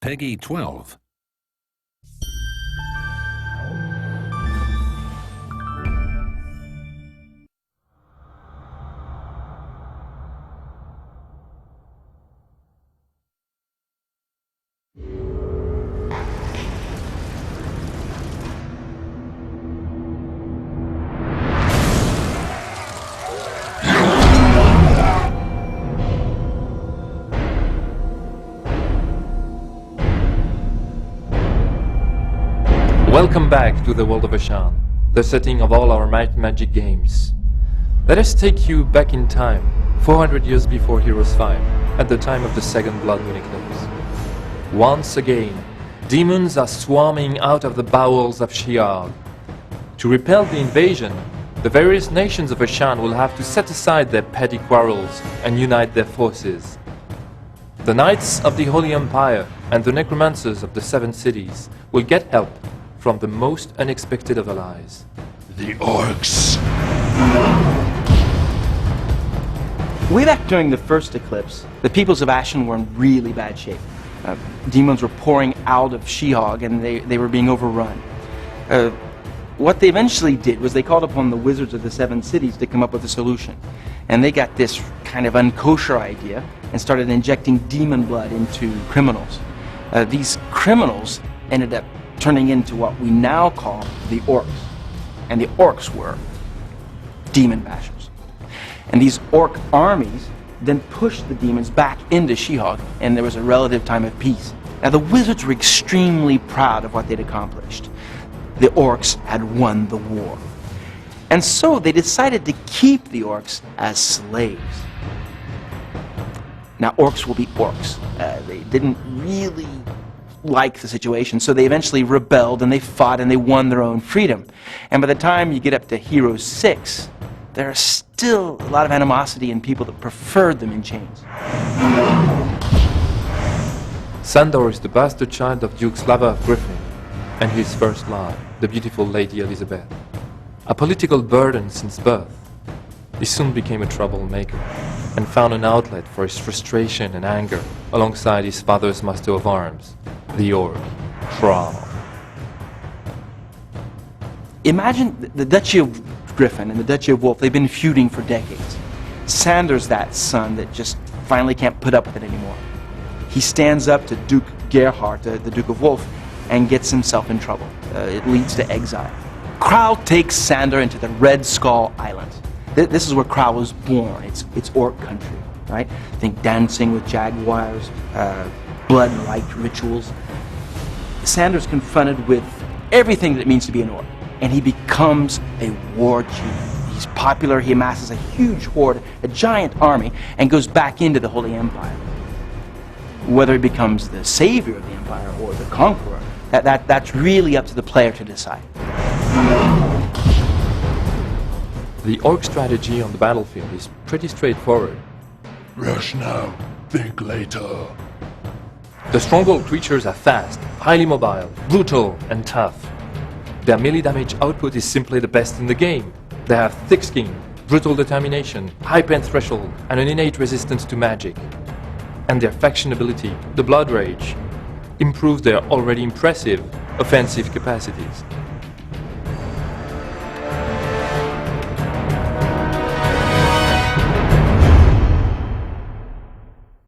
Peggy 12. Welcome back to the world of Ashan, the setting of all our Might and Magic games. Let us take you back in time, 400 years before Heroes 5, at the time of the second Blood Moon eclipse. Once again, demons are swarming out of the bowels of Sheol. To repel the invasion, the various nations of Ashan will have to set aside their petty quarrels and unite their forces. The Knights of the Holy Empire and the Necromancers of the Seven Cities will get help from the most unexpected of allies. The orcs. Way back during the first eclipse, the peoples of Ashen were in really bad shape. Demons were pouring out of Sheol and they were being overrun. What they eventually did was they called upon the wizards of the Seven Cities to come up with a solution. And they got this kind of unkosher idea and started injecting demon blood into criminals. These criminals ended up turning into what we now call the orcs. And the orcs were demon bashers. And these orc armies then pushed the demons back into Sheol, and there was a relative time of peace. Now the wizards were extremely proud of what they'd accomplished. The orcs had won the war. And so they decided to keep the orcs as slaves. Now orcs will be orcs. They didn't really like the situation, so they eventually rebelled and they fought and they won their own freedom. And by the time you get up to Heroes 6, there are still a lot of animosity in people that preferred them in chains. Sandor is the bastard child of Duke Slava of Griffin and his first love, the beautiful Lady Elizabeth. A political burden since birth, he soon became a troublemaker and found an outlet for his frustration and anger alongside his father's master of arms, the orc, Thrall. Imagine the Duchy of Griffin and the Duchy of Wolf, they've been feuding for decades. Sandor's that son that just finally can't put up with it anymore. He stands up to Duke Gerhard, the Duke of Wolf, and gets himself in trouble. It leads to exile. Krau takes Sandor into the Red Skull Islands. This is where Krau was born. It's orc country, right? Think dancing with jaguars, blood-like rituals. Sandor's confronted with everything that it means to be an orc, and he becomes a war chief. He's popular, he amasses a huge horde, a giant army, and goes back into the Holy Empire. Whether he becomes the savior of the Empire or the conqueror, that's really up to the player to decide. The orc strategy on the battlefield is pretty straightforward. Rush now, think later. The stronghold creatures are fast, highly mobile, brutal, and tough. Their melee damage output is simply the best in the game. They have thick skin, brutal determination, high pain threshold, and an innate resistance to magic. And their faction ability, the Blood Rage, improves their already impressive offensive capacities.